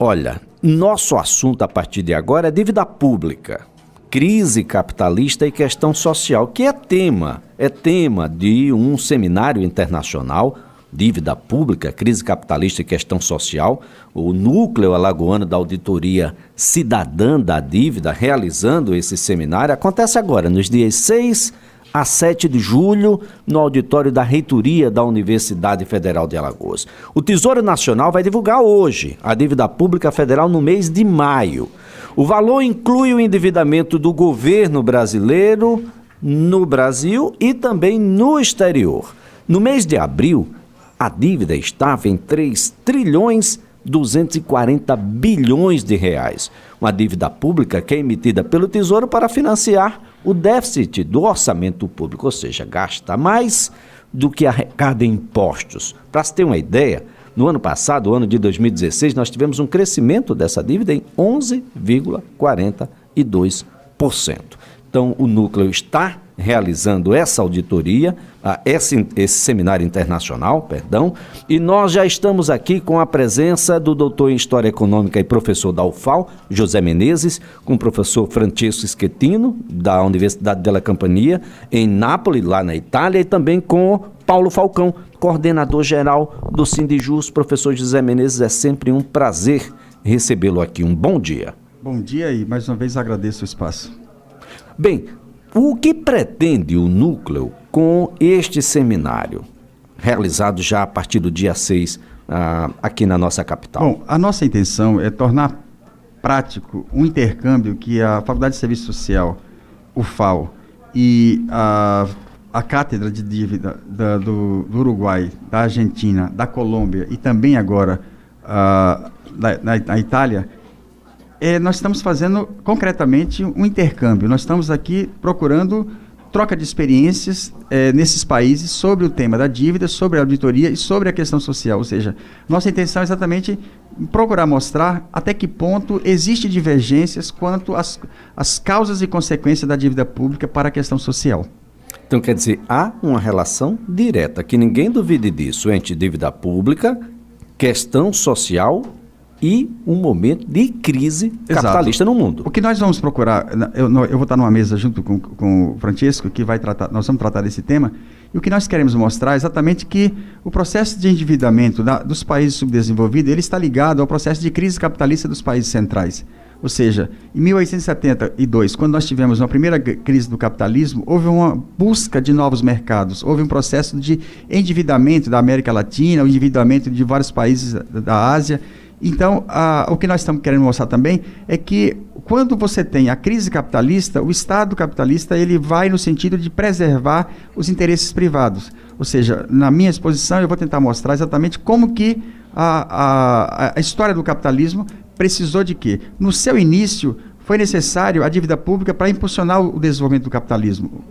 Olha, nosso assunto a partir de agora é dívida pública, crise capitalista e questão social, que é tema de um seminário internacional, dívida pública, crise capitalista e questão social, o Núcleo Alagoano da Auditoria Cidadã da Dívida, realizando esse seminário, acontece agora, nos dias 6 a 7 de julho, no auditório da Reitoria da Universidade Federal de Alagoas. O Tesouro Nacional vai divulgar hoje a dívida pública federal no mês de maio. O valor inclui o endividamento do governo brasileiro no Brasil e também no exterior. No mês de abril, a dívida estava em 3,240 bilhões de reais. Uma dívida pública que é emitida pelo Tesouro para financiar o déficit do orçamento público, ou seja, gasta mais do que arrecada em impostos. Para se ter uma ideia, no ano passado, o ano de 2016, nós tivemos um crescimento dessa dívida em 11,42%. Então, o Núcleo está realizando essa auditoria, esse seminário internacional, e nós já estamos aqui com a presença do doutor em História Econômica e professor da UFAL, José Menezes, com o professor Francesco Schettino, da Universidade della Campania, em Nápoles, lá na Itália, e também com Paulo Falcão, coordenador-geral do Sindijus. Professor José Menezes, é sempre um prazer recebê-lo aqui. Um bom dia. Bom dia e, mais uma vez, agradeço o espaço. Bem, o que pretende o Núcleo com este seminário, realizado já a partir do dia 6 aqui na nossa capital? Bom, a nossa intenção é tornar prático um intercâmbio que a Faculdade de Serviço Social, UFAL, e a Cátedra de Dívida do Uruguai, da Argentina, da Colômbia e também agora na Itália, nós estamos fazendo concretamente um intercâmbio. Nós estamos aqui procurando troca de experiências nesses países sobre o tema da dívida, sobre a auditoria e sobre a questão social. Ou seja, nossa intenção é exatamente procurar mostrar até que ponto existem divergências quanto às causas e consequências da dívida pública para a questão social. Então, quer dizer, há uma relação direta, que ninguém duvide disso, entre dívida pública, questão social e um momento de crise capitalista no mundo. O que nós vamos procurar, eu vou estar numa mesa junto com o Francesco, que nós vamos tratar desse tema, e o que nós queremos mostrar é exatamente que o processo de endividamento dos países subdesenvolvidos, ele está ligado ao processo de crise capitalista dos países centrais. Ou seja, em 1872, quando nós tivemos uma primeira crise do capitalismo, houve uma busca de novos mercados, houve um processo de endividamento da América Latina, o endividamento de vários países da Ásia. Então, o que nós estamos querendo mostrar também é que quando você tem a crise capitalista, o Estado capitalista ele vai no sentido de preservar os interesses privados. Ou seja, na minha exposição eu vou tentar mostrar exatamente como que a história do capitalismo precisou de quê? No seu início, foi necessário a dívida pública para impulsionar o desenvolvimento do capitalismo.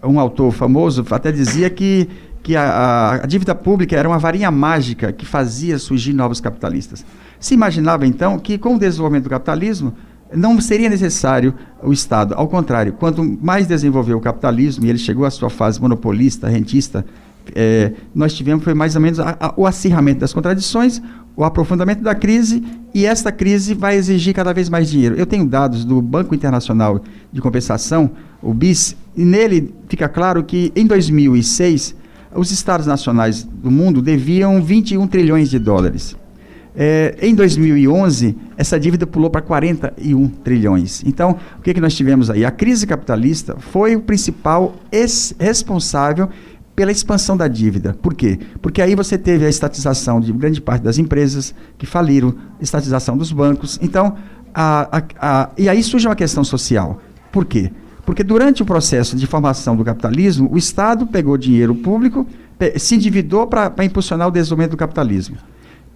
Um autor famoso até dizia que a dívida pública era uma varinha mágica que fazia surgir novos capitalistas. Se imaginava, então, que com o desenvolvimento do capitalismo não seria necessário o Estado. Ao contrário, quanto mais desenvolveu o capitalismo, e ele chegou à sua fase monopolista, rentista, nós tivemos foi mais ou menos o acirramento das contradições, o aprofundamento da crise, e esta crise vai exigir cada vez mais dinheiro. Eu tenho dados do Banco Internacional de Compensação, o BIS, e nele fica claro que em 2006 os estados nacionais do mundo deviam 21 trilhões de dólares. Em 2011, essa dívida pulou para 41 trilhões. Então, o que nós tivemos aí? A crise capitalista foi o principal responsável pela expansão da dívida. Por quê? Porque aí você teve a estatização de grande parte das empresas que faliram, estatização dos bancos. Então, e aí surge uma questão social. Por quê? Porque durante o processo de formação do capitalismo, o Estado pegou dinheiro público, se endividou para impulsionar o desenvolvimento do capitalismo.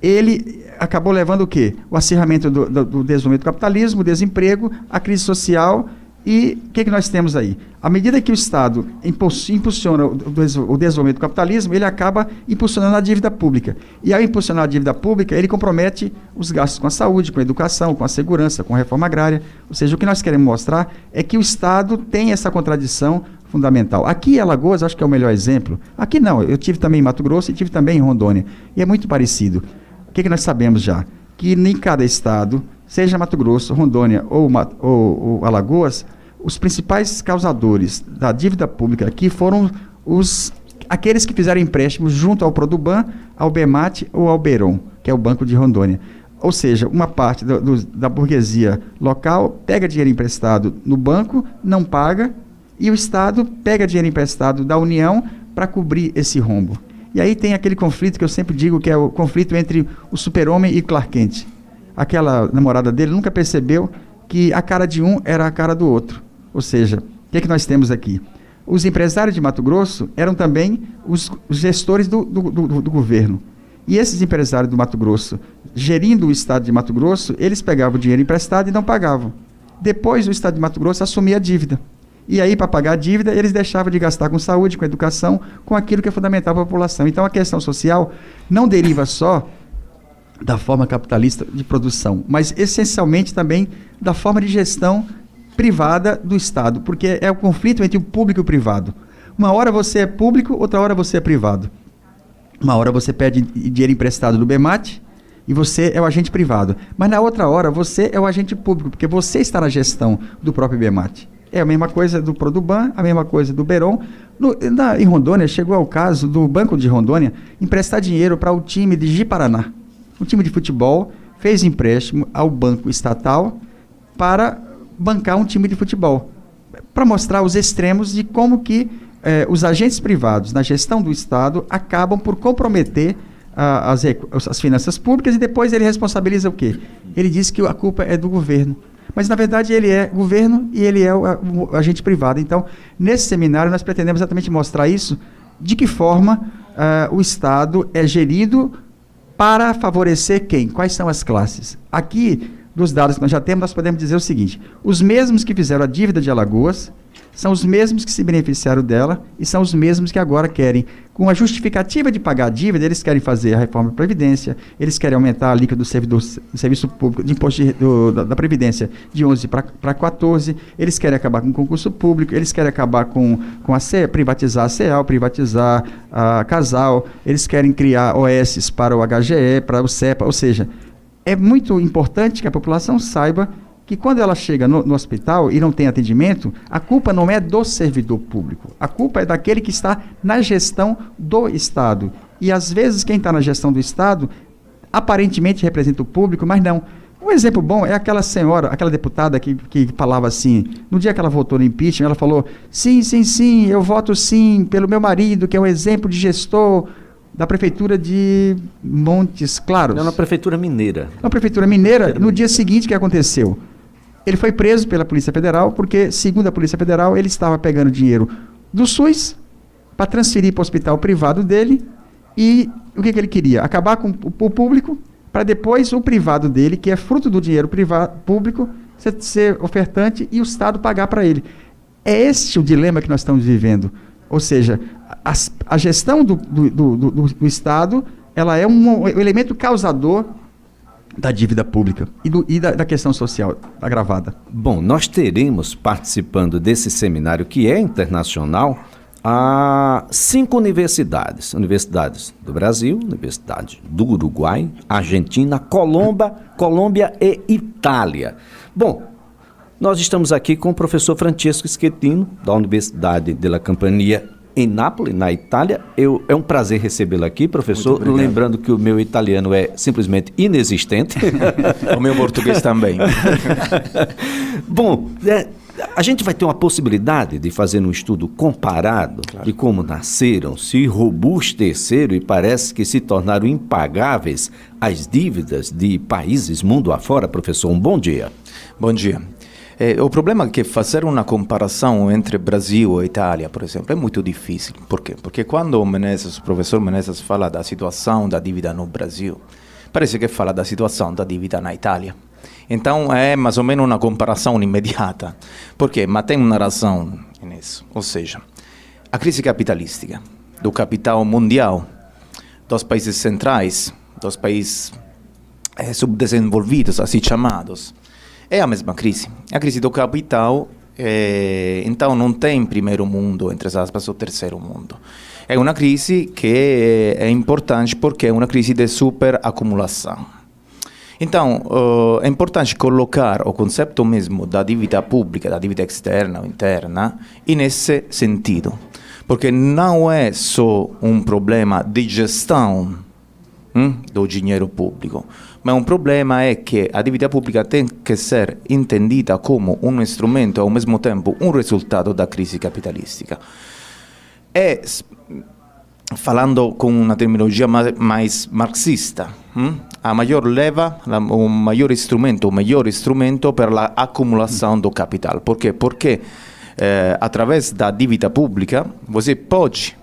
Ele acabou levando o quê? O acirramento do desenvolvimento do capitalismo, o desemprego, a crise social. E o que nós temos aí? À medida que o Estado impulsiona o desenvolvimento do capitalismo, ele acaba impulsionando a dívida pública. E ao impulsionar a dívida pública, ele compromete os gastos com a saúde, com a educação, com a segurança, com a reforma agrária. Ou seja, o que nós queremos mostrar é que o Estado tem essa contradição fundamental. Aqui em Alagoas, acho que é o melhor exemplo. Aqui não, eu tive também em Mato Grosso e tive também em Rondônia. E é muito parecido. O que nós sabemos já? que em cada estado, seja Mato Grosso, Rondônia ou Alagoas, os principais causadores da dívida pública aqui foram aqueles que fizeram empréstimos junto ao Produban, ao BEMAT ou ao Beron, que é o Banco de Rondônia. Ou seja, uma parte da burguesia local pega dinheiro emprestado no banco, não paga, e o Estado pega dinheiro emprestado da União para cobrir esse rombo. E aí tem aquele conflito que eu sempre digo que é o conflito entre o Super-Homem e Clark Kent. Aquela namorada dele nunca percebeu que a cara de um era a cara do outro. Ou seja, o que é que nós temos aqui? Os empresários de Mato Grosso eram também os gestores do governo. E esses empresários do Mato Grosso, gerindo o estado de Mato Grosso, eles pegavam o dinheiro emprestado e não pagavam. Depois o estado de Mato Grosso assumia a dívida. E aí, para pagar a dívida, eles deixavam de gastar com saúde, com educação, com aquilo que é fundamental para a população. Então, a questão social não deriva só da forma capitalista de produção, mas essencialmente também da forma de gestão privada do Estado, porque é o conflito entre o público e o privado. Uma hora você é público, outra hora você é privado. Uma hora você pede dinheiro emprestado do BEMAT e você é o agente privado. Mas na outra hora você é o agente público, porque você está na gestão do próprio BEMAT. É a mesma coisa do Produban, a mesma coisa do Beron. Em Rondônia, chegou ao caso do Banco de Rondônia emprestar dinheiro para o time de Ji-Paraná. Um time de futebol fez empréstimo ao banco estatal para bancar um time de futebol, para mostrar os extremos de como que os agentes privados na gestão do Estado acabam por comprometer as finanças públicas e depois ele responsabiliza o quê? Ele diz que a culpa é do governo. Mas, na verdade, ele é governo e ele é o agente privado. Então, nesse seminário, nós pretendemos exatamente mostrar isso, de que forma o Estado é gerido para favorecer quem? Quais são as classes? Aqui, dos dados que nós já temos, nós podemos dizer o seguinte: os mesmos que fizeram a dívida de Alagoas são os mesmos que se beneficiaram dela e são os mesmos que agora querem, com a justificativa de pagar a dívida, eles querem fazer a reforma da Previdência, eles querem aumentar a alíquota do serviço público, de imposto da Previdência de 11 para 14, eles querem acabar com o concurso público, eles querem acabar com a CE, privatizar a CEAL, privatizar a Casal, eles querem criar OS para o HGE, para o CEPA, ou seja, é muito importante que a população saiba que quando ela chega no hospital e não tem atendimento, a culpa não é do servidor público, a culpa é daquele que está na gestão do Estado. E às vezes quem está na gestão do Estado aparentemente representa o público, mas não. Um exemplo bom é aquela senhora, aquela deputada que falava assim, no dia que ela votou no impeachment, ela falou: sim, eu voto sim pelo meu marido, que é um exemplo de gestor da prefeitura de Montes Claros. Não, na prefeitura mineira. Na prefeitura mineira, no dia seguinte, o que aconteceu? Ele foi preso pela Polícia Federal porque, segundo a Polícia Federal, ele estava pegando dinheiro do SUS para transferir para o hospital privado dele e o que ele queria? Acabar com o público para depois o privado dele, que é fruto do dinheiro público, ser ofertante e o Estado pagar para ele. É esse o dilema que nós estamos vivendo. Ou seja, a gestão do Estado, ela é um elemento causador da dívida pública e da questão social agravada. Bom, nós teremos participando desse seminário, que é internacional, 5 universidades. Universidades do Brasil, Universidade do Uruguai, Argentina, Colômbia e Itália. Bom, nós estamos aqui com o professor Francesco Schettino, da Universidade della Campania, em Nápoles, na Itália. É um prazer recebê-lo aqui, professor. Lembrando que o meu italiano é simplesmente inexistente. O meu português também. Bom, a gente vai ter uma possibilidade de fazer um estudo comparado, claro, de como nasceram, se robusteceram e parece que se tornaram impagáveis as dívidas de países mundo afora. Professor, um bom dia. Bom dia. O problema é que fazer uma comparação entre Brasil e Itália, por exemplo, é muito difícil. Por quê? Porque quando o professor Menezes fala da situação da dívida no Brasil, parece que fala da situação da dívida na Itália. Então é mais ou menos uma comparação imediata. Por quê? Mas tem uma razão nisso. Ou seja, a crise capitalística do capital mundial, dos países centrais, dos países subdesenvolvidos, assim chamados, é a mesma crise. A crise do capital, então não tem primeiro mundo, entre aspas, ou terceiro mundo. É uma crise que é importante porque é uma crise de superacumulação. Então, é importante colocar o conceito mesmo da dívida pública, da dívida externa ou interna, nesse sentido. Porque não é só um problema de gestão do dinheiro público, mas um problema é que a dívida pública tem que ser entendida como um instrumento e, ao mesmo tempo, um resultado da crise capitalistica. E, falando com uma terminologia mais marxista, a maior leva, o maior instrumento, o melhor instrumento para a acumulação do capital. Por quê? Porque através da dívida pública você pode,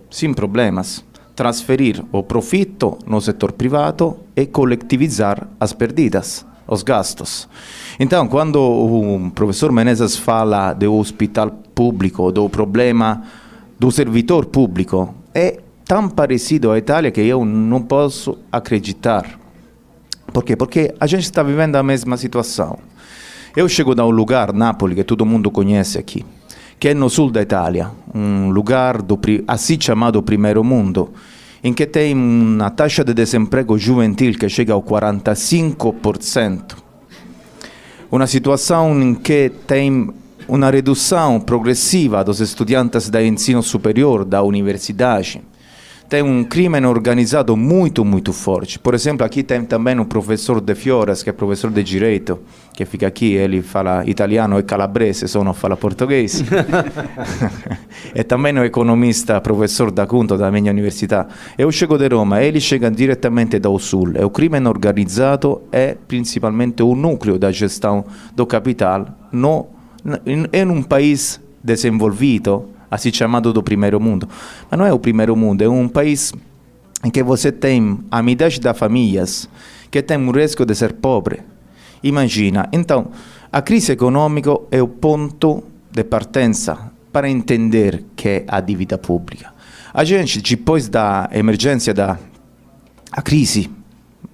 sem problemas, transferir o profito no setor privado e coletivizar as perdidas, os gastos. Então, quando o professor Menezes fala do hospital público, do problema do servidor público, é tão parecido à Itália que eu não posso acreditar. Por quê? Porque a gente está vivendo a mesma situação. Eu chego da um lugar, Nápoles, que todo mundo conhece aqui, que é no sul da Itália, um lugar assim chamado primeiro mundo, em que tem uma taxa de desemprego juvenil que chega ao 45%. Uma situação em que tem uma redução progressiva dos estudantes da ensino superior, da universidade. Tem um crime organizado muito, muito forte. Por exemplo, aqui tem também um professor de Fiores, que é professor de Direito, que fica aqui, ele fala italiano e calabrese, só não fala português. E também um economista, professor da Cunto, da minha universidade. Eu chego de Roma, ele chega diretamente do sul. E o crime organizado é principalmente o núcleo da gestão do capital em um país desenvolvido, assim chamado do primeiro mundo. Mas não é o primeiro mundo, é um país em que você tem a metade das famílias que tem o risco de ser pobre. Imagina. Então, a crise econômica é o ponto de partenza para entender que é a dívida pública. A gente, depois da emergência a crise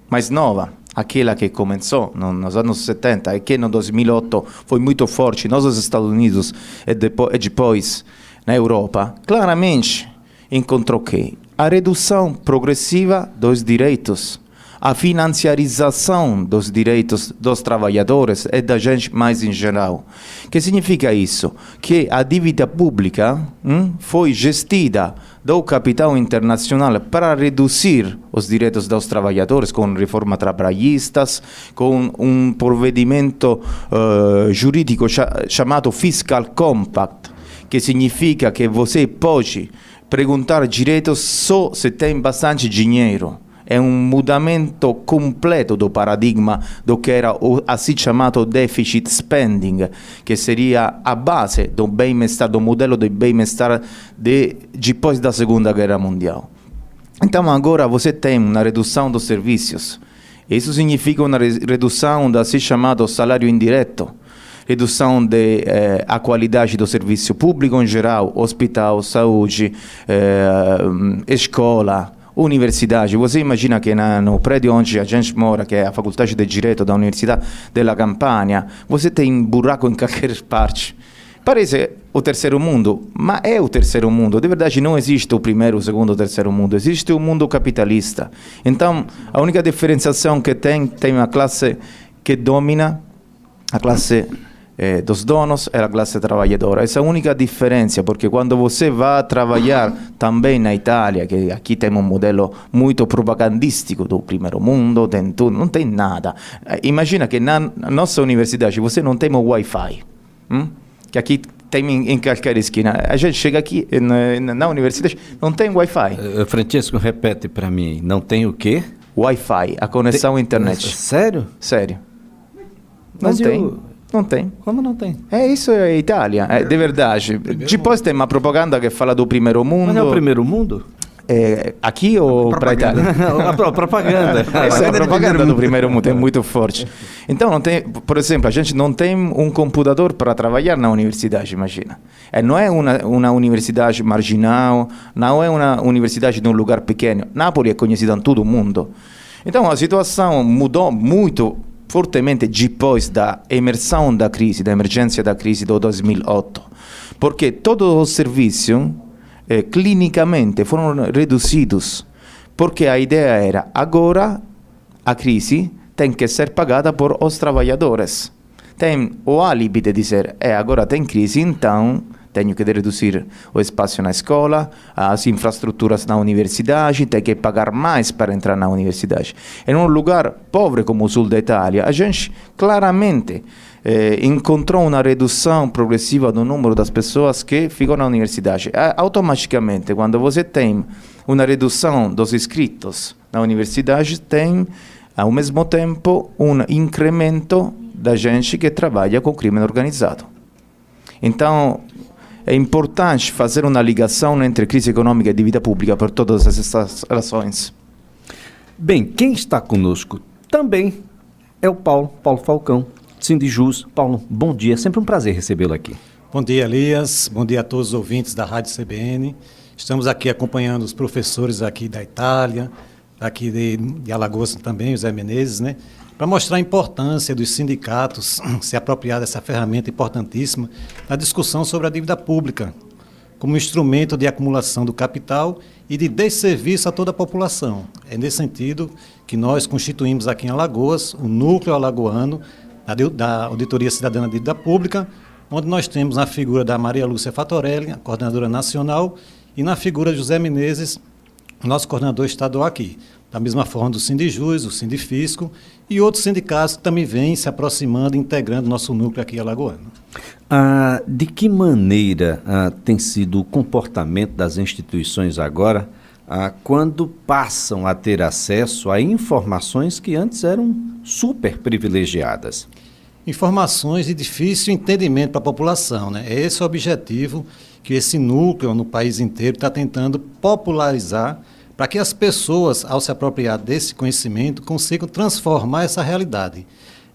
mais nova, aquela que começou nos anos 70 e que no 2008 foi muito forte nos Estados Unidos e depois na Europa, claramente encontrou que a redução progressiva dos direitos, a financiarização dos direitos dos trabalhadores e da gente mais em geral. Que significa isso? Que a dívida pública foi gestida do capital internacional para reduzir os direitos dos trabalhadores com reformas trabalhistas, com um provvedimento jurídico chamado Fiscal Compact, que significa que você pode perguntar direitos só se tem bastante dinheiro. É um mudamento completo do paradigma do que era o assim chamado deficit spending, que seria a base do bem-estar, do modelo de bem-estar depois da Segunda Guerra Mundial. Então agora você tem uma redução dos serviços. Isso significa uma redução do assim chamado salário indireto, redução da qualidade do serviço público em geral, hospital, saúde, escola, universidade. Você imagina que no prédio onde a gente mora, que é a Faculdade de Direito da Universidade della Campania, você tem buraco em qualquer parte. Parece o terceiro mundo, mas é o terceiro mundo. De verdade, não existe o primeiro, o segundo, o terceiro mundo. Existe o mundo capitalista. Então, a única diferenciação que tem uma classe que domina, a classe dos donos e a classe trabalhadora. Essa é a única diferença, porque quando você vai trabalhar também na Itália, que aqui tem um modelo muito propagandístico do primeiro mundo, tem tudo, não tem nada. Imagina que na nossa universidade você não tem o Wi-Fi, que aqui tem em qualquer esquina. A gente chega aqui na universidade, não tem Wi-Fi. Francesco, repete para mim, não tem o quê? Wi-Fi, a conexão à internet. Sério? Sério. Não tem. Não tem. Como não tem? Isso é a Itália, de verdade. Depois tem uma propaganda que fala do primeiro mundo. Mas é o primeiro mundo? Aqui ou para a Itália? A propaganda. Essa é a propaganda do primeiro mundo, é muito forte. Então, não tem, por exemplo, a gente não tem um computador para trabalhar na universidade, imagina. Não é uma universidade marginal, não é uma universidade de um lugar pequeno. Nápoles é conhecida em todo o mundo. Então, a situação mudou muito fortemente depois da emersão da crise, da emergência da crise do 2008, porque todos os serviços clinicamente foram reduzidos, porque a ideia era, agora a crise tem que ser pagada por os trabalhadores. Tem o álibi de dizer, agora tem crise, então tenho que reduzir o espaço na escola, as infraestruturas na universidade, tenho que pagar mais para entrar na universidade. Em um lugar pobre como o sul da Itália, a gente claramente encontrou uma redução progressiva do número das pessoas que ficam na universidade. Automaticamente, quando você tem uma redução dos inscritos na universidade, tem, ao mesmo tempo, um incremento da gente que trabalha com crime organizado. Então, é importante fazer uma ligação entre crise econômica e dívida pública por todas essas razões. Bem, quem está conosco também é o Paulo Falcão, Sindijus. Paulo, bom dia, sempre um prazer recebê-lo aqui. Bom dia, Elias, bom dia a todos os ouvintes da Rádio CBN. Estamos aqui acompanhando os professores aqui da Itália, aqui de Alagoas também, José Menezes, né? Para mostrar a importância dos sindicatos se apropriar dessa ferramenta importantíssima na discussão sobre a dívida pública, como instrumento de acumulação do capital e de desserviço a toda a população. É nesse sentido que nós constituímos aqui em Alagoas o Núcleo Alagoano da Auditoria Cidadã da Dívida Pública, onde nós temos na figura da Maria Lúcia Fatorelli, a coordenadora nacional, e na figura de José Menezes, nosso coordenador estadual aqui. Da mesma forma do Sindijus, o Sindifisco e outros sindicatos que também vêm se aproximando e integrando nosso núcleo aqui alagoano. De que maneira tem sido o comportamento das instituições agora quando passam a ter acesso a informações que antes eram super privilegiadas? Informações de difícil entendimento para a população, né? É esse o objetivo que esse núcleo no país inteiro está tentando popularizar, para que as pessoas, ao se apropriar desse conhecimento, consigam transformar essa realidade.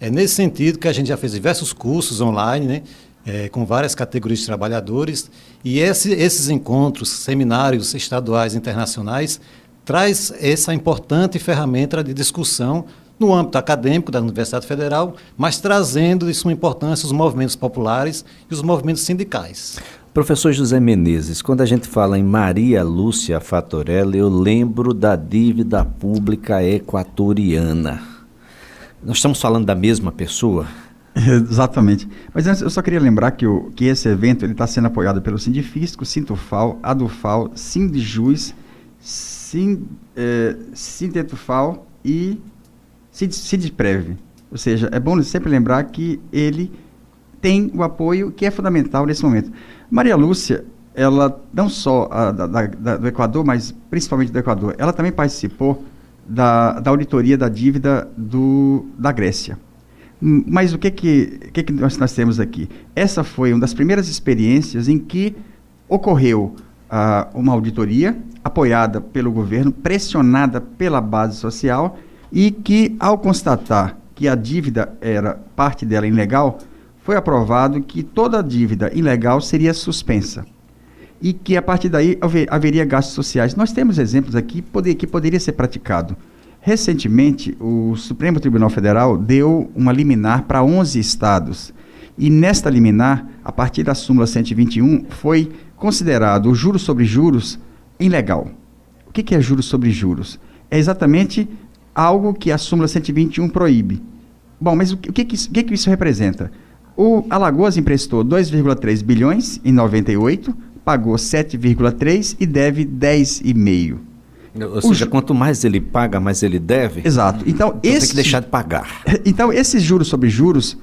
É nesse sentido que a gente já fez diversos cursos online, né, com várias categorias de trabalhadores, e esses encontros, seminários estaduais e internacionais, traz essa importante ferramenta de discussão no âmbito acadêmico da Universidade Federal, mas trazendo de suma importância os movimentos populares e os movimentos sindicais. Professor José Menezes, quando a gente fala em Maria Lúcia Fatorelli, eu lembro da dívida pública equatoriana. Nós estamos falando da mesma pessoa? Exatamente. Mas antes, eu só queria lembrar que esse evento está sendo apoiado pelo Sindifisco, Sintufal, Adufal, Sindijus, Sindetufal e Sindprev. Ou seja, é bom sempre lembrar que ele tem o apoio que é fundamental nesse momento. Maria Lúcia, ela não só do Equador, mas principalmente do Equador, ela também participou da auditoria da dívida da Grécia. Mas o que nós temos aqui? Essa foi uma das primeiras experiências em que ocorreu uma auditoria apoiada pelo governo, pressionada pela base social, e que, ao constatar que a dívida era parte dela ilegal, foi aprovado que toda a dívida ilegal seria suspensa e que, a partir daí, haveria gastos sociais. Nós temos exemplos aqui que poderia ser praticado. Recentemente, o Supremo Tribunal Federal deu uma liminar para 11 estados, e nesta liminar, a partir da súmula 121, foi considerado o juros sobre juros ilegal. O que é juros sobre juros? É exatamente algo que a súmula 121 proíbe. Bom, mas o que isso representa? O Alagoas emprestou 2,3 bilhões em 98, pagou 7,3 e deve 10,5. Ou seja, quanto mais ele paga, mais ele deve? Exato. Então tem que deixar de pagar. Então, esses juros sobre juros,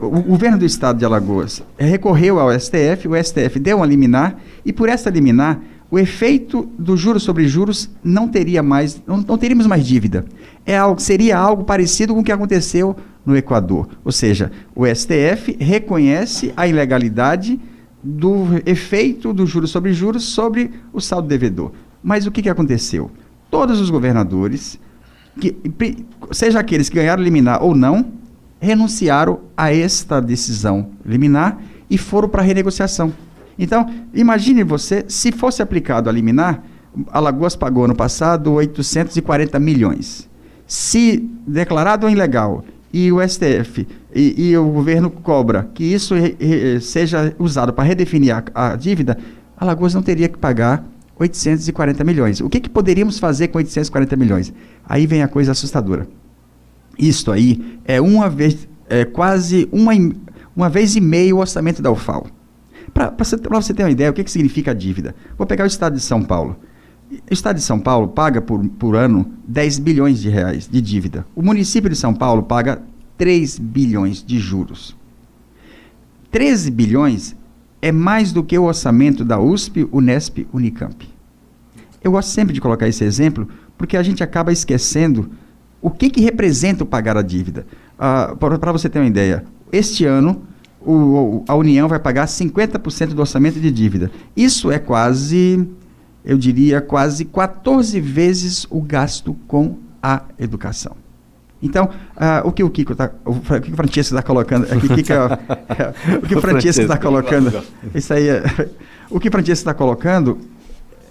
o governo do estado de Alagoas recorreu ao STF, o STF deu uma liminar, e por essa liminar, o efeito do juros sobre juros não teríamos mais dívida. Seria algo parecido com o que aconteceu no Equador. Ou seja, o STF reconhece a ilegalidade do efeito do juros sobre o saldo devedor. Mas o que aconteceu? Todos os governadores, seja aqueles que ganharam liminar ou não, renunciaram a esta decisão liminar e foram para a renegociação. Então, imagine você, se fosse aplicado a liminar, Alagoas pagou ano passado 840 milhões. Se declarado ilegal e o STF e o governo cobra que isso seja usado para redefinir a dívida, Alagoas não teria que pagar 840 milhões. O que poderíamos fazer com 840 milhões? Aí vem a coisa assustadora. Isto aí é quase uma vez e meia o orçamento da UFAL. Para você ter uma ideia, o que significa a dívida? Vou pegar o estado de São Paulo. O estado de São Paulo paga por ano 10 bilhões de reais de dívida. O município de São Paulo paga 3 bilhões de juros. 13 bilhões é mais do que o orçamento da USP, Unesp, Unicamp. Eu gosto sempre de colocar esse exemplo, porque a gente acaba esquecendo o que representa o pagar a dívida. Para você ter uma ideia, este ano a União vai pagar 50% do orçamento de dívida. Isso é quase 14 vezes o gasto com a educação. Então, o que o Francesco está colocando, o que o Francesco está colocando, isso aí o que o Francesco está colocando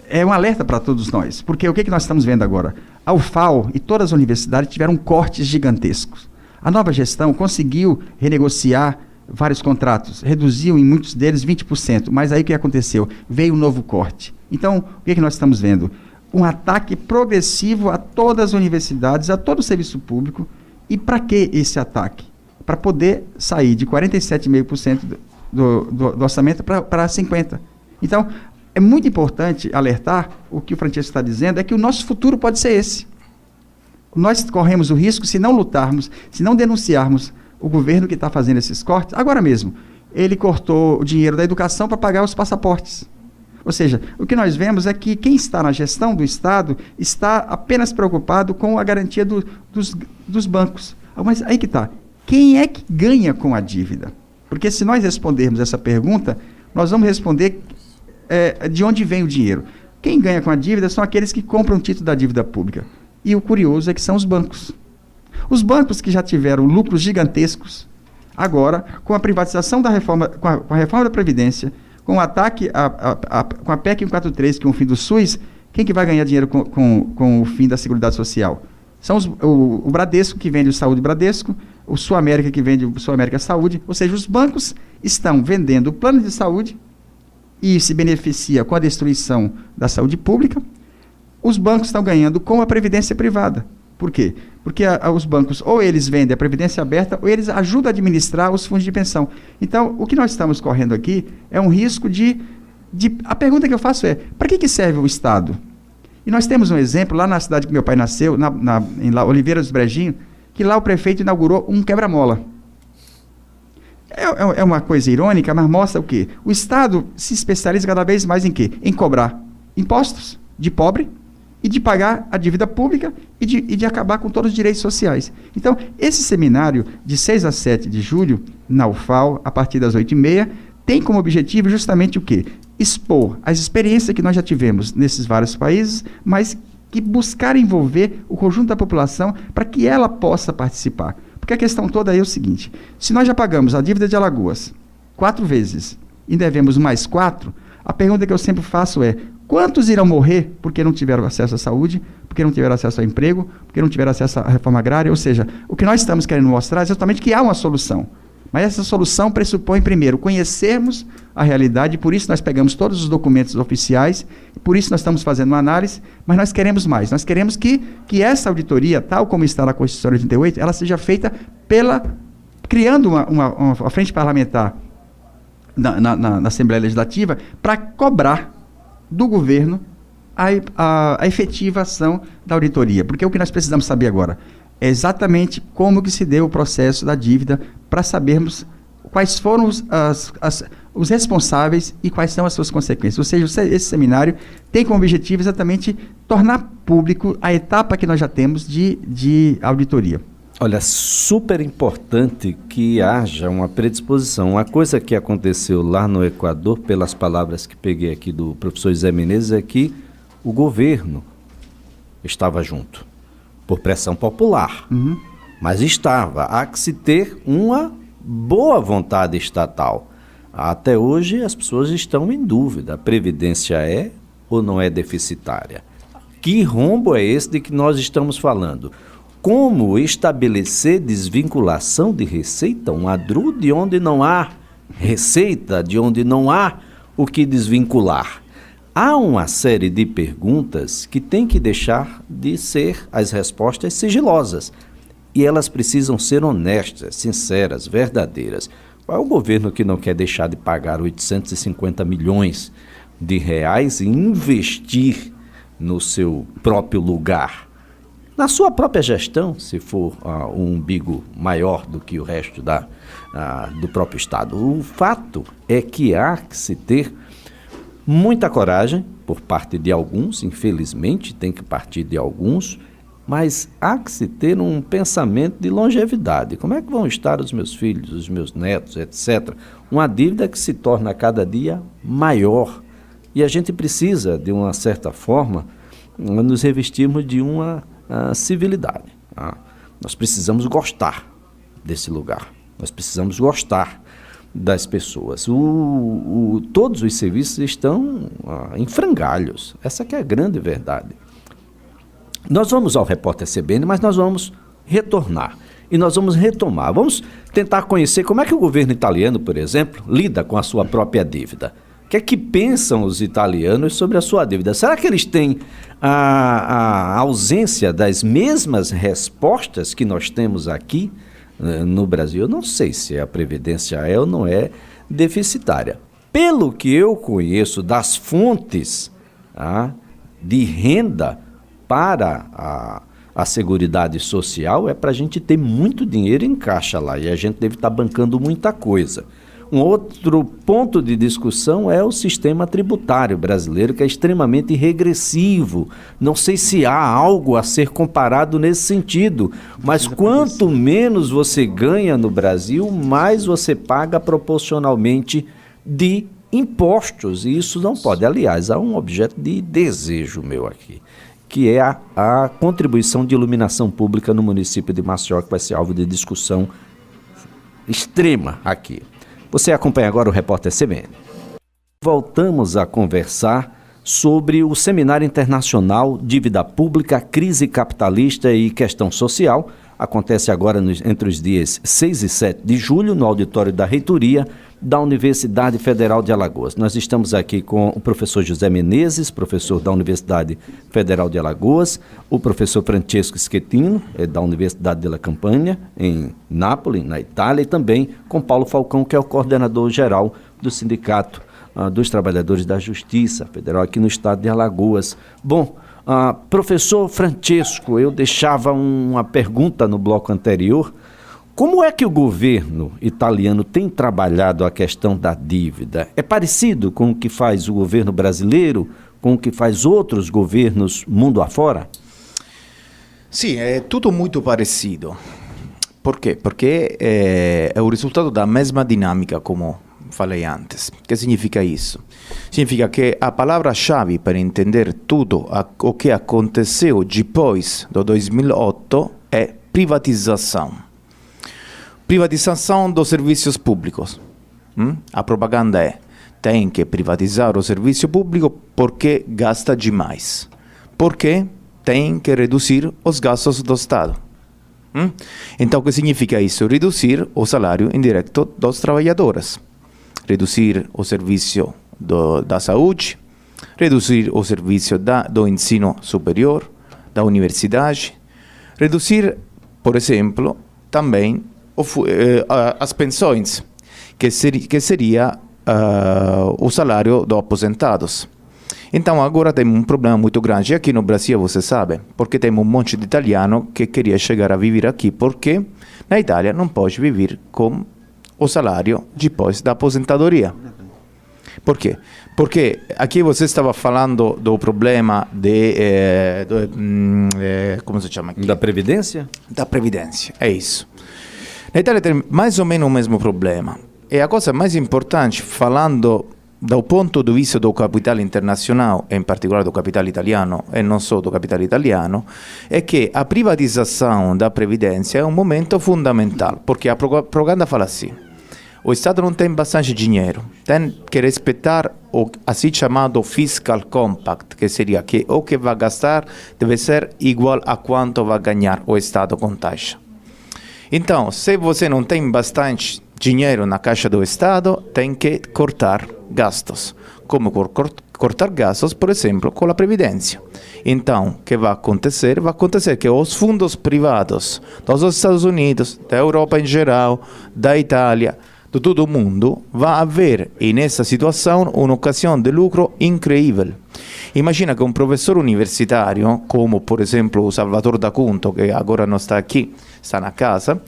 é um alerta para todos nós, porque o que nós estamos vendo agora? A UFAL e todas as universidades tiveram cortes gigantescos. A nova gestão conseguiu renegociar vários contratos, reduziu em muitos deles 20%, mas aí o que aconteceu? Veio um novo corte. Então, o que nós estamos vendo? Um ataque progressivo a todas as universidades, a todo o serviço público. E para que esse ataque? Para poder sair de 47,5% do orçamento para 50%. Então, é muito importante alertar, o que o Francesco está dizendo, é que o nosso futuro pode ser esse. Nós corremos o risco, se não lutarmos, se não denunciarmos o governo que está fazendo esses cortes, agora mesmo, ele cortou o dinheiro da educação para pagar os passaportes. Ou seja, o que nós vemos é que quem está na gestão do Estado está apenas preocupado com a garantia dos bancos. Mas aí que está. Quem é que ganha com a dívida? Porque se nós respondermos essa pergunta, nós vamos responder de onde vem o dinheiro. Quem ganha com a dívida são aqueles que compram o título da dívida pública. E o curioso é que são os bancos. Os bancos que já tiveram lucros gigantescos, agora, com a privatização da reforma, com a reforma da Previdência, com o ataque com a PEC 143, que é o fim do SUS, quem que vai ganhar dinheiro com o fim da Seguridade Social? São o Bradesco, que vende o Saúde Bradesco, o Sul América, que vende o Sul América Saúde, ou seja, os bancos estão vendendo o plano de saúde e se beneficia com a destruição da saúde pública. Os bancos estão ganhando com a previdência privada. Por quê? Porque os bancos, ou eles vendem a previdência aberta, ou eles ajudam a administrar os fundos de pensão. Então, o que nós estamos correndo aqui é um risco a pergunta que eu faço é, para que serve o Estado? E nós temos um exemplo, lá na cidade que meu pai nasceu, em Oliveira dos Brejinhos, que lá o prefeito inaugurou um quebra-mola. É uma coisa irônica, mas mostra o quê? O Estado se especializa cada vez mais em quê? Em cobrar impostos de pobre, e de pagar a dívida pública e de acabar com todos os direitos sociais. Então, esse seminário, de 6 a 7 de julho, na UFAL, a partir das 8h30, tem como objetivo justamente o quê? Expor as experiências que nós já tivemos nesses vários países, mas que buscar envolver o conjunto da população para que ela possa participar. Porque a questão toda é o seguinte, se nós já pagamos a dívida de Alagoas 4 vezes e devemos mais 4, a pergunta que eu sempre faço é, quantos irão morrer porque não tiveram acesso à saúde, porque não tiveram acesso ao emprego, porque não tiveram acesso à reforma agrária? Ou seja, o que nós estamos querendo mostrar é exatamente que há uma solução. Mas essa solução pressupõe, primeiro, conhecermos a realidade, por isso nós pegamos todos os documentos oficiais, por isso nós estamos fazendo uma análise, mas nós queremos mais. Nós queremos que essa auditoria, tal como está na Constituição de 88, ela seja feita criando uma frente parlamentar na Assembleia Legislativa para cobrar do governo a efetivação da auditoria. Porque o que nós precisamos saber agora é exatamente como que se deu o processo da dívida para sabermos quais foram os responsáveis e quais são as suas consequências. Ou seja, esse seminário tem como objetivo exatamente tornar público a etapa que nós já temos de auditoria. Olha, super importante que haja uma predisposição. Uma coisa que aconteceu lá no Equador, pelas palavras que peguei aqui do professor Zé Menezes, é que o governo estava junto, por pressão popular. Uhum. Mas há que se ter uma boa vontade estatal. Até hoje as pessoas estão em dúvida, a Previdência é ou não é deficitária? Que rombo é esse de que nós estamos falando? Como estabelecer desvinculação de receita, um ADRU, de onde não há receita, de onde não há o que desvincular? Há uma série de perguntas que tem que deixar de ser as respostas sigilosas. e elas precisam ser honestas, sinceras, verdadeiras. Qual é o governo que não quer deixar de pagar 850 milhões de reais e investir no seu próprio lugar? Na sua própria gestão, se for um umbigo maior do que o resto do próprio Estado. O fato é que há que se ter muita coragem por parte de alguns, infelizmente tem que partir de alguns, mas há que se ter um pensamento de longevidade. Como é que vão estar os meus filhos, os meus netos, etc. Uma dívida que se torna a cada dia maior. E a gente precisa, de uma certa forma, nos revestirmos de uma civilidade. Nós precisamos gostar desse lugar. Nós precisamos gostar das pessoas. Todos os serviços estão em frangalhos. Essa que é a grande verdade. Nós vamos ao Repórter CBN, mas nós vamos retornar. E nós vamos retomar. Vamos tentar conhecer como é que o governo italiano, por exemplo, lida com a sua própria dívida. O que é que pensam os italianos sobre a sua dívida? Será que eles têm a ausência das mesmas respostas que nós temos aqui no Brasil? Eu não sei se a Previdência é ou não é deficitária. Pelo que eu conheço das fontes de renda para a Seguridade Social, é para a gente ter muito dinheiro em caixa lá e a gente deve estar bancando muita coisa. Um outro ponto de discussão é o sistema tributário brasileiro, que é extremamente regressivo. Não sei se há algo a ser comparado nesse sentido, mas quanto menos você ganha no Brasil, mais você paga proporcionalmente de impostos. E isso não pode. Aliás, há um objeto de desejo meu aqui, que é a contribuição de iluminação pública no município de Maceió, que vai ser alvo de discussão extrema aqui. Você acompanha agora o Repórter CBN. Voltamos a conversar sobre o Seminário Internacional Dívida Pública, Crise Capitalista e Questão Social. Acontece agora entre os dias 6 e 7 de julho, no auditório da Reitoria da Universidade Federal de Alagoas. Nós estamos aqui com o professor José Menezes, professor da Universidade Federal de Alagoas, o professor Francesco Schettino, da Universidade della Campania, em Nápoles, na Itália, e também com Paulo Falcão, que é o coordenador geral do Sindicato dos Trabalhadores da Justiça Federal aqui no estado de Alagoas. Bom, professor Francesco, eu deixava uma pergunta no bloco anterior. Como é que o governo italiano tem trabalhado a questão da dívida? É parecido com o que faz o governo brasileiro, com o que faz outros governos mundo afora? Sim, é tudo muito parecido. Por quê? Porque é o resultado da mesma dinâmica, como falei antes. O que significa isso? Significa que a palavra-chave para entender tudo o que aconteceu depois do 2008 é privatização. Privatização dos serviços públicos. A propaganda é: tem que privatizar o serviço público porque gasta demais. Porque tem que reduzir os gastos do Estado. Então, o que significa isso? Reduzir o salário indireto dos trabalhadores. Reduzir o serviço da saúde, reduzir o serviço do ensino superior, da universidade, reduzir, por exemplo, também as pensões, que seria o salário dos aposentados. Então agora temos um problema muito grande aqui no Brasil, você sabe, porque temos um monte de italiano que queria chegar a viver aqui, porque na Itália não pode viver com o salário depois da aposentadoria. Por quê? Porque aqui você estava falando do problema como se chama aqui? Da Previdência? Da Previdência, é isso. Na Itália tem mais ou menos o mesmo problema. E a coisa mais importante, falando do ponto di vista do capitale internazionale, e in particolare do capitale italiano, e non solo do capitale italiano, è che a privatizzazione da previdenza è un momento fondamentale, perché a propaganda fala assim: o Estado não tem bastante dinheiro, tem que respeitar o assim chamado fiscal compact, que seria que o que vai gastar deve ser igual a quanto vai ganhar o Estado com taxa. Então, se você não tem bastante dinheiro na caixa do Estado, tem que cortar gastos. como cortar gastos, por exemplo, com a Previdência. Então, o que vai acontecer? Vai acontecer que os fundos privados dos Estados Unidos, da Europa em geral, da Itália, de todo o mundo, vai haver, nessa situação, uma ocasião de lucro incrível. Imagina que um professor universitário, como, por exemplo, o Salvatore D'Acunto, que agora não está aqui, está na casa,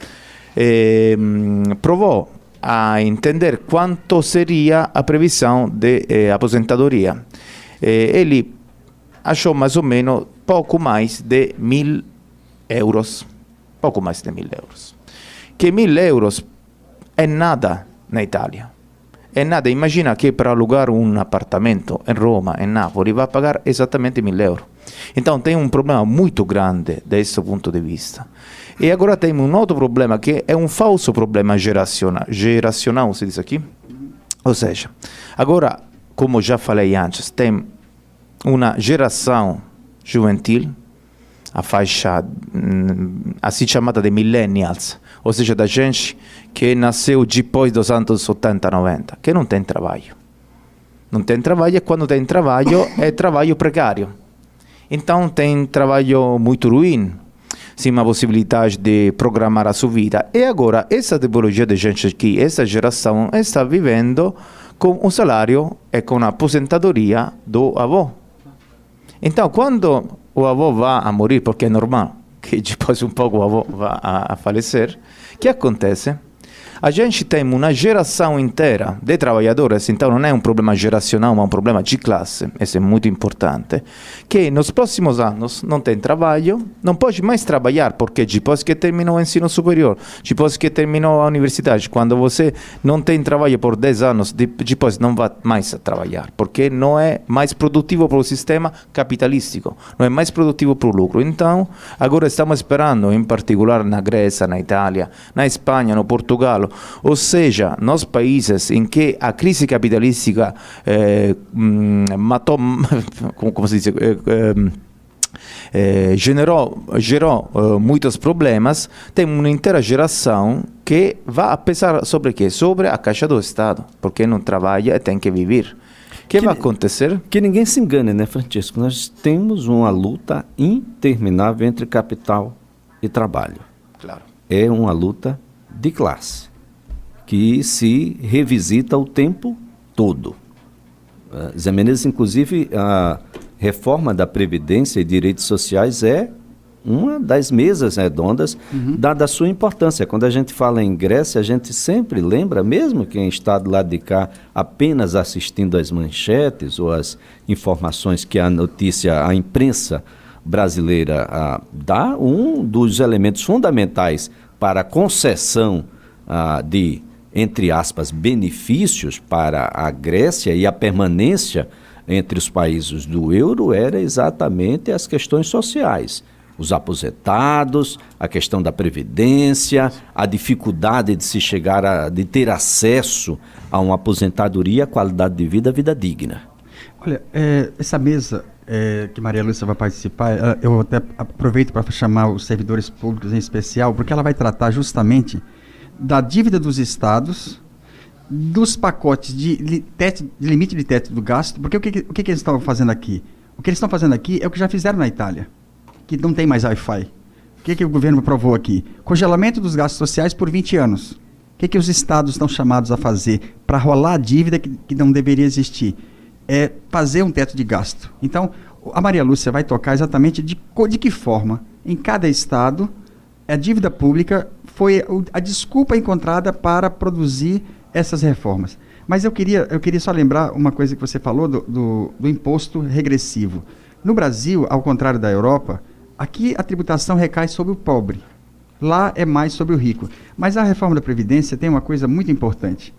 provou a entender quanto seria a previsão de aposentadoria. Ele achou mais ou menos pouco mais de 1.000 euros. Pouco mais de 1.000 euros. Que 1.000 euros é nada na Itália. É nada. Imagina que para alugar um apartamento em Roma, em Nápoles, vai pagar exatamente 1.000 euros. Então tem um problema muito grande desse ponto de vista. E agora tem um outro problema que é um falso problema geracional, se diz aqui. Ou seja, agora, como já falei antes, tem uma geração juvenil, a faixa assim chamada de millennials, ou seja, da gente que nasceu depois dos anos 80, 90, que não tem trabalho. Não tem trabalho, e quando tem trabalho, é trabalho precário. Então tem trabalho muito ruim, sem uma possibilidade de programar a sua vida. E agora, essa tipologia de gente aqui, essa geração, está vivendo com um salário e com a aposentadoria do avô. Então, quando o avô vai a morrer, porque é normal que depois um pouco o avô vá a falecer, o que acontece? A gente tem uma geração inteira de trabalhadores, então não é um problema geracional, mas um problema de classe, isso é muito importante, que nos próximos anos não tem trabalho, não pode mais trabalhar, porque depois que terminou o ensino superior, depois que terminou a universidade, quando você não tem trabalho por 10 anos, depois não vai mais trabalhar, porque não é mais produtivo para o sistema capitalístico, não é mais produtivo para o lucro. Então, agora estamos esperando, em particular na Grécia, na Itália, na Espanha, no Portugal, ou seja, nos países em que a crise capitalística matou, como se diz, gerou muitos problemas, tem uma inteira geração que vai a pesar sobre quê? Sobre a caixa do Estado, porque não trabalha e tem que viver. O que vai acontecer? Que ninguém se engane, né, Francisco? Nós temos uma luta interminável entre capital e trabalho. Claro. É uma luta de classe, que se revisita o tempo todo. Zé Menezes, inclusive, a reforma da Previdência e Direitos Sociais é uma das mesas redondas, dada a sua importância. Quando a gente fala em Grécia, a gente sempre lembra, mesmo quem está do lado de cá apenas assistindo às manchetes ou às informações que a notícia, a imprensa brasileira dá, um dos elementos fundamentais para a concessão de, entre aspas, benefícios para a Grécia e a permanência entre os países do euro era exatamente as questões sociais. Os aposentados, a questão da previdência, a dificuldade de se chegar de ter acesso a uma aposentadoria, a qualidade de vida, a vida digna. Olha, essa mesa que Maria Lúcia vai participar, eu até aproveito para chamar os servidores públicos em especial, porque ela vai tratar justamente da dívida dos estados, dos pacotes de limite de teto do gasto, porque o que eles estão fazendo aqui? O que eles estão fazendo aqui é o que já fizeram na Itália, que não tem mais Wi-Fi. O que o governo aprovou aqui? Congelamento dos gastos sociais por 20 anos. O que os estados estão chamados a fazer para rolar a dívida que não deveria existir? É fazer um teto de gasto. Então, a Maria Lúcia vai tocar exatamente de que forma, em cada estado, a dívida pública foi a desculpa encontrada para produzir essas reformas. Mas eu queria só lembrar uma coisa que você falou do imposto regressivo. No Brasil, ao contrário da Europa, aqui a tributação recai sobre o pobre. Lá é mais sobre o rico. Mas a reforma da Previdência tem uma coisa muito importante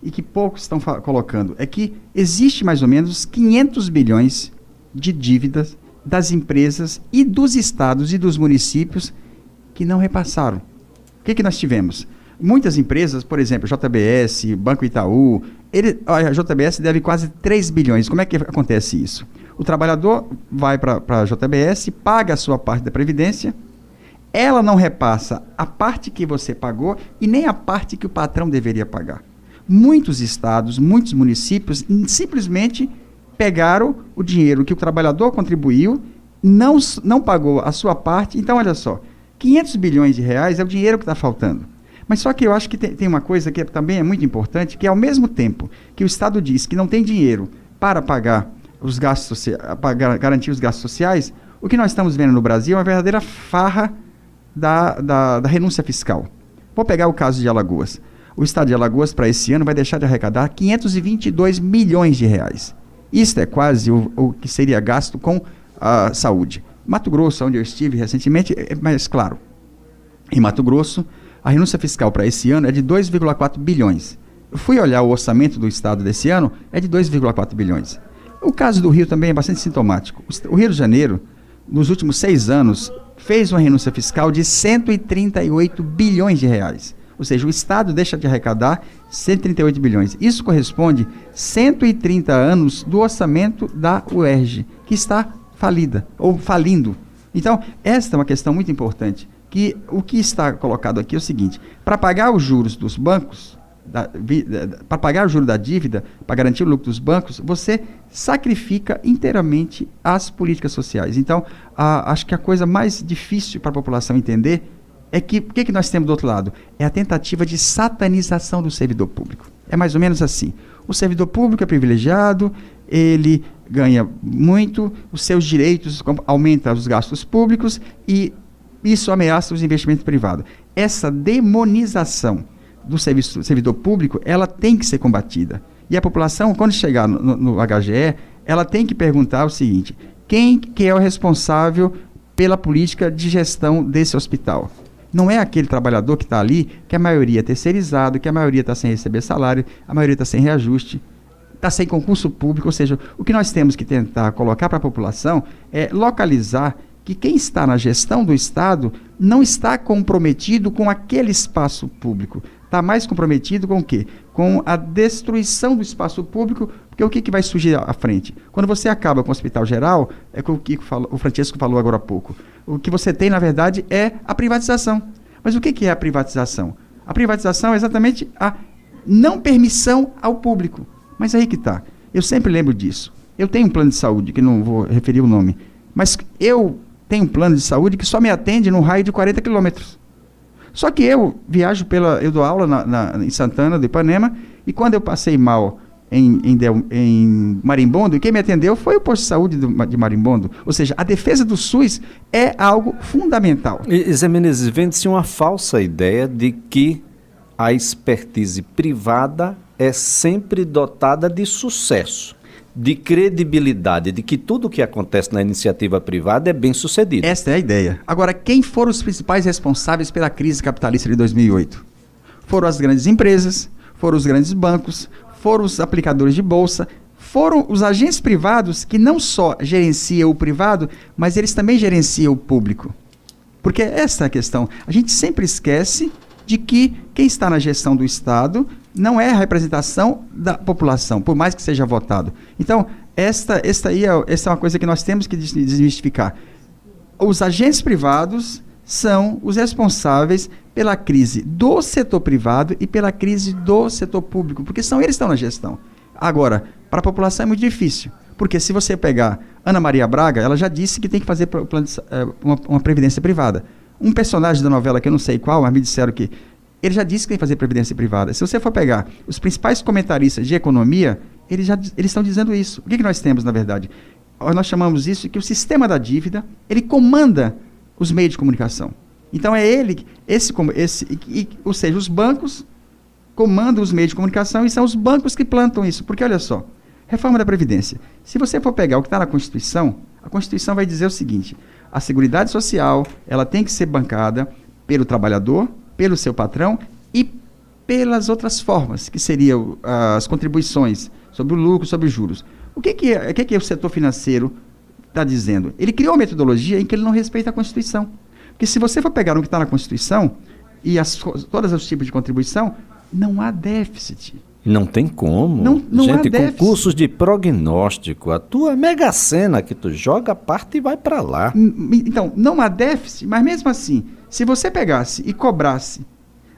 e que poucos estão colocando. É que existe mais ou menos 500 bilhões de dívidas das empresas e dos estados e dos municípios que não repassaram. O que nós tivemos? Muitas empresas, por exemplo, JBS, Banco Itaú, a JBS deve quase 3 bilhões. Como é que acontece isso? O trabalhador vai para a JBS, paga a sua parte da Previdência, ela não repassa a parte que você pagou e nem a parte que o patrão deveria pagar. muitos estados, muitos municípios simplesmente pegaram o dinheiro que o trabalhador contribuiu, não pagou a sua parte. Então, olha só, 500 bilhões de reais é o dinheiro que está faltando. Mas só que eu acho que tem uma coisa que também é muito importante, que ao mesmo tempo que o Estado diz que não tem dinheiro para pagar os gastos, para garantir os gastos sociais, o que nós estamos vendo no Brasil é uma verdadeira farra da renúncia fiscal. Vou pegar o caso de Alagoas. O Estado de Alagoas, para esse ano, vai deixar de arrecadar 522 milhões de reais. Isso é quase o que seria gasto com a saúde. Mato Grosso, onde eu estive recentemente, é mais claro. Em Mato Grosso, a renúncia fiscal para esse ano é de 2,4 bilhões. Eu fui olhar o orçamento do Estado desse ano, é de 2,4 bilhões. O caso do Rio também é bastante sintomático. O Rio de Janeiro, nos últimos 6 anos, fez uma renúncia fiscal de 138 bilhões de reais. Ou seja, o Estado deixa de arrecadar 138 bilhões. Isso corresponde a 130 anos do orçamento da UERJ, que está falida, ou falindo. Então, esta é uma questão muito importante, que o que está colocado aqui é o seguinte: para pagar os juros dos bancos, para pagar o juro da dívida, para garantir o lucro dos bancos, você sacrifica inteiramente as políticas sociais. Então, acho que a coisa mais difícil para a população entender é que, o que nós temos do outro lado? É a tentativa de satanização do servidor público. É mais ou menos assim. O servidor público é privilegiado, ele ganha muito, os seus direitos aumentam os gastos públicos e isso ameaça os investimentos privados. Essa demonização do servidor público, ela tem que ser combatida. E a população, quando chegar no HGE, ela tem que perguntar o seguinte: quem que é o responsável pela política de gestão desse hospital? Não é aquele trabalhador que está ali, que a maioria é terceirizado, que a maioria está sem receber salário, a maioria está sem reajuste, está sem concurso público. Ou seja, o que nós temos que tentar colocar para a população é localizar que quem está na gestão do Estado não está comprometido com aquele espaço público. Está mais comprometido com o quê? Com a destruição do espaço público, porque o que vai surgir à frente? Quando você acaba com o Hospital Geral, é o que o Francesco falou agora há pouco, o que você tem, na verdade, é a privatização. Mas o que é a privatização? A privatização é exatamente a não permissão ao público. Mas aí que está. Eu sempre lembro disso. Eu tenho um plano de saúde, que não vou referir o nome, mas eu tenho um plano de saúde que só me atende num raio de 40 quilômetros. Só que eu viajo eu dou aula em Santana do Ipanema, e quando eu passei mal em Marimbondo, quem me atendeu foi o posto de saúde de Marimbondo. Ou seja, a defesa do SUS é algo fundamental. E Zé Menezes, vende-se uma falsa ideia de que a expertise privada é sempre dotada de sucesso, de credibilidade, de que tudo o que acontece na iniciativa privada é bem sucedido. Esta é a ideia. Agora, quem foram os principais responsáveis pela crise capitalista de 2008? Foram as grandes empresas, foram os grandes bancos, foram os aplicadores de bolsa, foram os agentes privados que não só gerenciam o privado, mas eles também gerenciam o público. Porque essa é a questão. A gente sempre esquece de que quem está na gestão do Estado não é a representação da população, por mais que seja votado. Então, esta é uma coisa que nós temos que desmistificar. Os agentes privados são os responsáveis pela crise do setor privado e pela crise do setor público, porque são eles que estão na gestão. Agora, para a população é muito difícil, porque se você pegar Ana Maria Braga, ela já disse que tem que fazer uma previdência privada. Um personagem da novela, que eu não sei qual, mas me disseram que ele já disse que tem que fazer previdência privada. Se você for pegar os principais comentaristas de economia, eles estão dizendo isso. O que nós temos, na verdade? Nós chamamos isso que o sistema da dívida, ele comanda os meios de comunicação. Então é ele, ou seja, os bancos comandam os meios de comunicação e são os bancos que plantam isso. Porque olha só, reforma da Previdência. Se você for pegar o que está na Constituição, a Constituição vai dizer o seguinte: a Seguridade Social, ela tem que ser bancada pelo trabalhador, pelo seu patrão e pelas outras formas, que seriam as contribuições sobre o lucro, sobre os juros. O que o setor financeiro está dizendo? Ele criou uma metodologia em que ele não respeita a Constituição. Porque se você for pegar o que está na Constituição e todos os tipos de contribuição, não há déficit. Não tem como. Não gente, há déficit. Com cursos de prognóstico, a tua Mega Sena que tu joga, parte e vai para lá. Então, não há déficit, mas mesmo assim, se você pegasse e cobrasse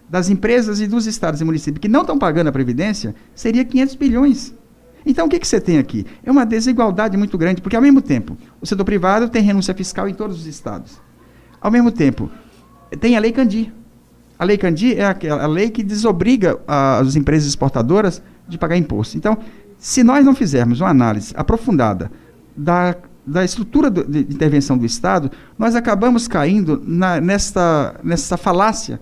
das empresas e dos estados e municípios que não estão pagando a Previdência seria 500 bilhões. Então, o que você tem aqui? É uma desigualdade muito grande, porque, ao mesmo tempo, o setor privado tem renúncia fiscal em todos os estados. Ao mesmo tempo, tem a Lei Candir. A Lei Candir é a lei que desobriga as empresas exportadoras de pagar imposto. Então, se nós não fizermos uma análise aprofundada da estrutura de intervenção do Estado, nós acabamos caindo nessa falácia.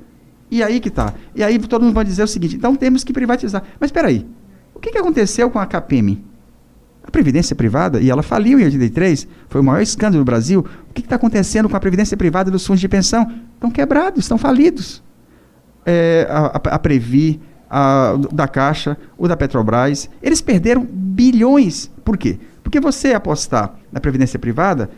E aí que está. E aí todo mundo vai dizer o seguinte, então temos que privatizar. Mas espera aí, o que aconteceu com a CAPEM? A Previdência Privada, e ela faliu em 83, foi o maior escândalo do Brasil. O que está acontecendo com a Previdência Privada dos fundos de pensão? Estão quebrados, estão falidos. A Previ, da Caixa, o da Petrobras, eles perderam bilhões. Por quê? Porque você apostar na Previdência Privada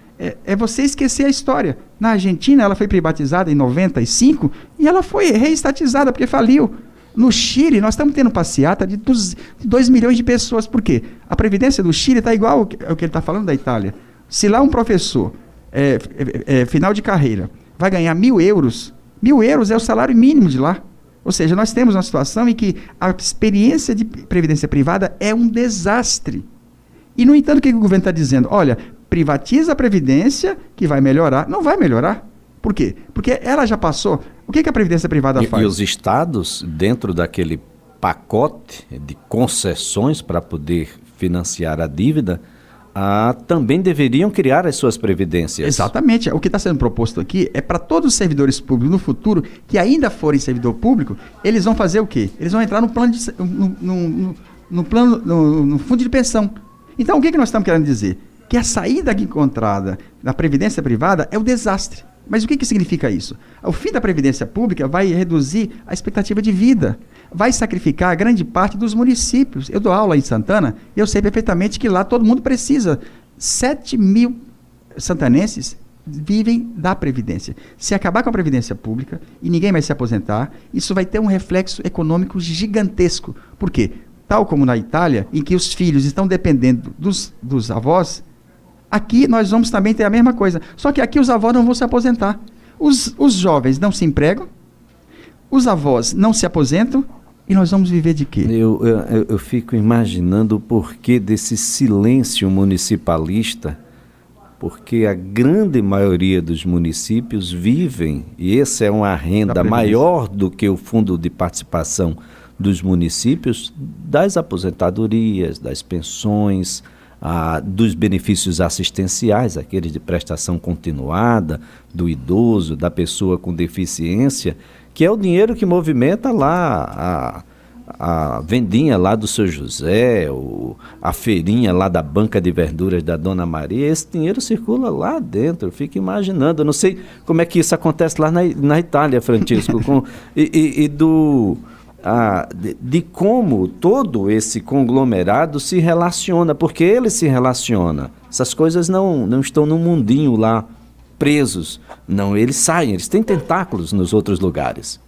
é você esquecer a história. Na Argentina, ela foi privatizada em 95 e ela foi reestatizada porque faliu. No Chile, nós estamos tendo passeata de 2 milhões de pessoas. Por quê? A Previdência do Chile está igual ao que ele está falando da Itália. Se lá um professor, final de carreira, vai ganhar 1.000 euros, 1.000 euros é o salário mínimo de lá. Ou seja, nós temos uma situação em que a experiência de Previdência Privada é um desastre. E, no entanto, o que o governo está dizendo? Olha, privatiza a Previdência que vai melhorar. Não vai melhorar. Por quê? Porque ela já passou. O que a Previdência Privada faz? E os estados, dentro daquele pacote de concessões para poder financiar a dívida, também deveriam criar as suas previdências. Exatamente. O que está sendo proposto aqui é para todos os servidores públicos no futuro, que ainda forem servidor público, eles vão fazer o quê? Eles vão entrar no plano no fundo de pensão. Então, o que nós estamos querendo dizer? Que a saída encontrada da Previdência Privada é o desastre. Mas o que significa isso? O fim da Previdência Pública vai reduzir a expectativa de vida, vai sacrificar a grande parte dos municípios. Eu dou aula em Santana e eu sei perfeitamente que lá todo mundo precisa. 7 mil santanenses vivem da Previdência. Se acabar com a Previdência Pública e ninguém vai se aposentar, isso vai ter um reflexo econômico gigantesco. Por quê? Tal como na Itália, em que os filhos estão dependendo dos avós, aqui nós vamos também ter a mesma coisa. Só que aqui os avós não vão se aposentar. Os jovens não se empregam, os avós não se aposentam, e nós vamos viver de quê? Eu fico imaginando o porquê desse silêncio municipalista, porque a grande maioria dos municípios vivem, e essa é uma renda maior do que o fundo de participação dos municípios, das aposentadorias, das pensões, dos benefícios assistenciais, aqueles de prestação continuada, do idoso, da pessoa com deficiência, que é o dinheiro que movimenta lá a vendinha lá do seu José, a feirinha lá da banca de verduras da Dona Maria. Esse dinheiro circula lá dentro. Eu fico imaginando, eu não sei como é que isso acontece lá na Itália, Francisco, de como todo esse conglomerado se relaciona, porque ele se relaciona. Essas coisas não estão num mundinho lá presos, não, eles saem, eles têm tentáculos nos outros lugares.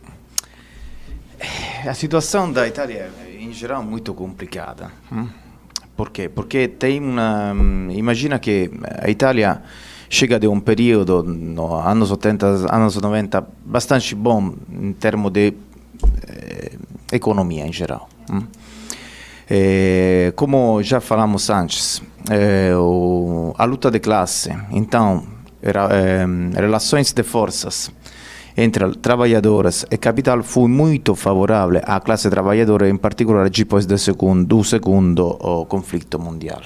A situação da Itália em geral é muito complicada. Por quê? Porque tem imagina que a Itália chega de um período, nos anos 80, anos 90, bastante bom em termos de economia em geral. Como já falamos antes, a luta de classe, então, relações de forças entre trabalhadores e capital foi muito favorável à classe trabalhadora, em particular depois do segundo conflito mundial.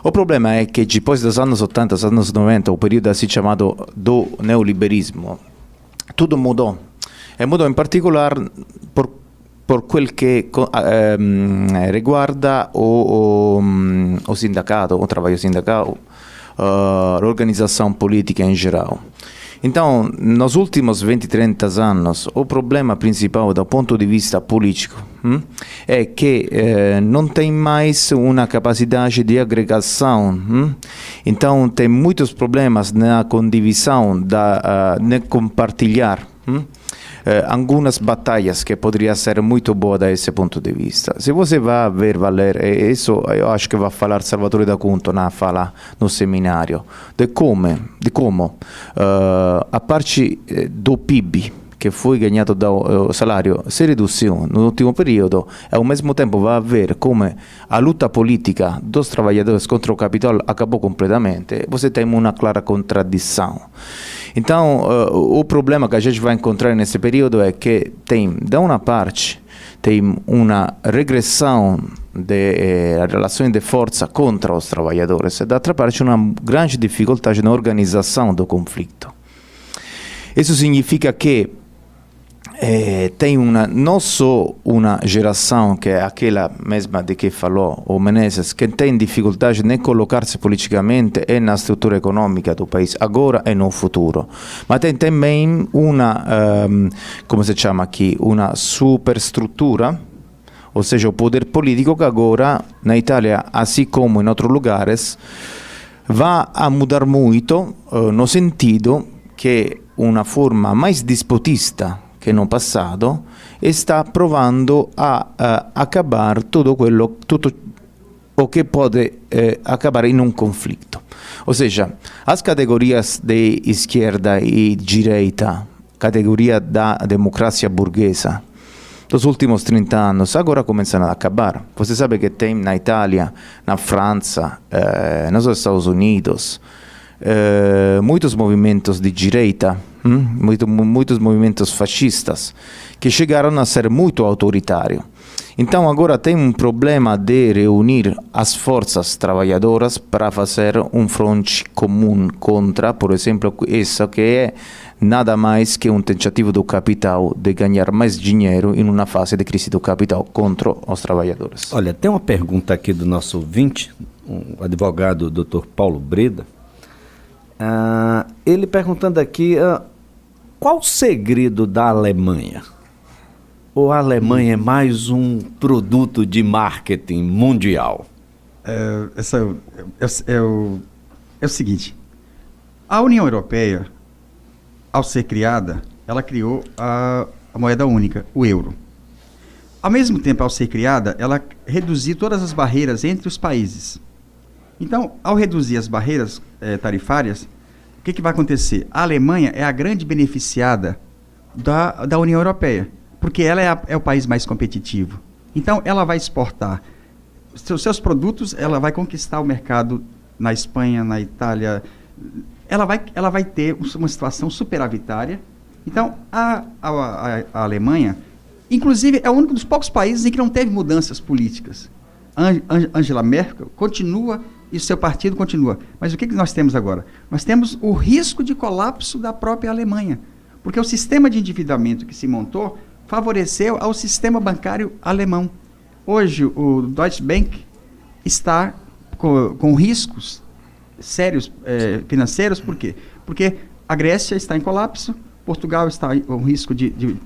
O problema é que depois dos anos 80, anos 90, o período assim chamado do neoliberismo, tudo mudou. E mudou em particular por quel que riguarda o sindacato, o trabalho sindical, l'organizzazione politica in geral. Então, nos últimos 20, 30 anos, o problema principal do ponto de vista político é que não tem mais uma capacidade de agregação. Então, tem muitos problemas na condivisão, de compartilhar. Algumas batalhas que poderia ser muito boa desse ponto de vista. Se você vai ver, Valer, isso eu acho que vai falar Salvatore da Cunto na fala no seminário, de como a parte do PIB, che foi ganhato do salário se reduziu no último período, ao mesmo tempo vai ver como a luta política dos trabalhadores contra o capital acabou completamente, você tem uma clara contradição. Então, o problema que a gente vai encontrar nesse período é que tem, da uma parte, tem uma regressão de relações de força contra os trabalhadores e, da outra parte, uma grande dificuldade na organização do conflito. Isso significa que tem não só uma geração que é aquela mesma de que falou o Menezes, que tem dificuldade em colocar-se politicamente e na estrutura econômica do país, agora e no futuro, mas tem também uma, como se chama aqui, uma superestrutura, ou seja, o poder político que agora, na Itália, assim como em outros lugares, vai a mudar muito, no sentido que uma forma mais despotista che no passato e sta provando a acabar tutto o che può acabare in un conflitto. Ou seja, as categorias de esquerda e direita, categoria da democracia burguesa, dos últimos 30 anos, agora começam a acabar. Você sabe que tem na Itália, na França, nos Estados Unidos, muitos movimentos de direita, muitos movimentos fascistas, que chegaram a ser muito autoritários. Então agora tem um problema de reunir as forças trabalhadoras para fazer um fronte comum contra, por exemplo, isso que é nada mais que um tentativo do capital de ganhar mais dinheiro em uma fase de crise do capital contra os trabalhadores. Olha, tem uma pergunta aqui do nosso ouvinte, o advogado Dr. Paulo Breda. Ele perguntando aqui, qual o segredo da Alemanha? Ou a Alemanha é mais um produto de marketing mundial? É o seguinte, a União Europeia, ao ser criada, ela criou a moeda única, o euro. Ao mesmo tempo, ao ser criada, ela reduziu todas as barreiras entre os países. Então, ao reduzir as barreiras tarifárias, o que vai acontecer? A Alemanha é a grande beneficiada da União Europeia, porque ela é o país mais competitivo. Então, ela vai exportar seus produtos, ela vai conquistar o mercado na Espanha, na Itália. Ela vai ter uma situação superavitária. Então, a Alemanha, inclusive, é um dos poucos países em que não teve mudanças políticas. Angela Merkel continua e seu partido continua. Mas o que nós temos agora? Nós temos o risco de colapso da própria Alemanha, porque o sistema de endividamento que se montou favoreceu ao sistema bancário alemão. Hoje, o Deutsche Bank está com riscos sérios financeiros. Por quê? Porque a Grécia está em colapso, Portugal está com risco de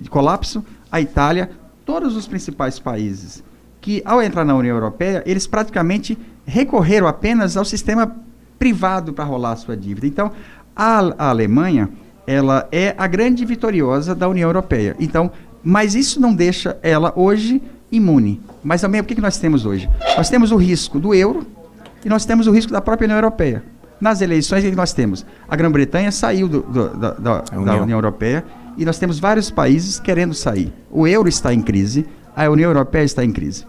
colapso, a Itália, todos os principais países que, ao entrar na União Europeia, eles praticamente recorreram apenas ao sistema privado para rolar a sua dívida. Então, a Alemanha, ela é a grande vitoriosa da União Europeia. Então, mas isso não deixa ela hoje imune. Mas também o que nós temos hoje? Nós temos o risco do euro e nós temos o risco da própria União Europeia. Nas eleições, o que nós temos? A Grã-Bretanha saiu da União Europeia e nós temos vários países querendo sair. O euro está em crise, a União Europeia está em crise.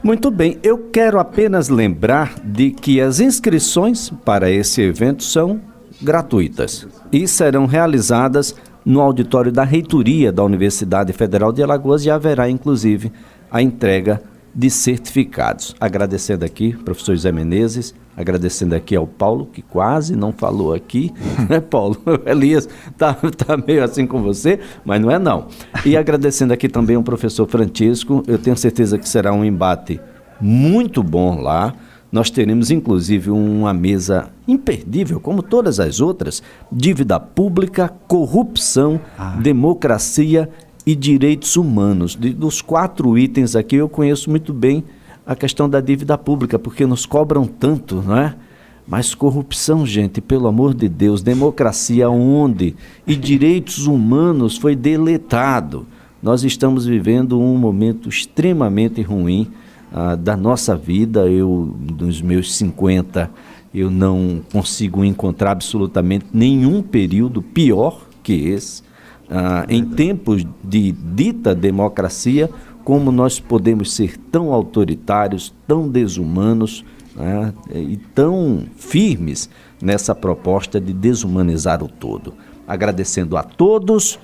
Muito bem, eu quero apenas lembrar de que as inscrições para esse evento são gratuitas e serão realizadas no auditório da Reitoria da Universidade Federal de Alagoas e haverá, inclusive, a entrega de certificados. Agradecendo aqui, professor José Menezes, agradecendo aqui ao Paulo, que quase não falou aqui, né, Paulo? Elias tá meio assim com você, mas não é não. E agradecendo aqui também ao professor Francisco, eu tenho certeza que será um embate muito bom lá. Nós teremos, inclusive, uma mesa imperdível, como todas as outras, dívida pública, corrupção, democracia e direitos humanos. Dos 4 itens aqui, eu conheço muito bem a questão da dívida pública, porque nos cobram tanto, não é? Mas corrupção, gente, pelo amor de Deus, democracia onde? E direitos humanos foi deletado. Nós estamos vivendo um momento extremamente ruim da nossa vida. Eu, nos meus 50, eu não consigo encontrar absolutamente nenhum período pior que esse. em tempos de dita democracia, como nós podemos ser tão autoritários, tão desumanos, né, e tão firmes nessa proposta de desumanizar o todo. Agradecendo a todos.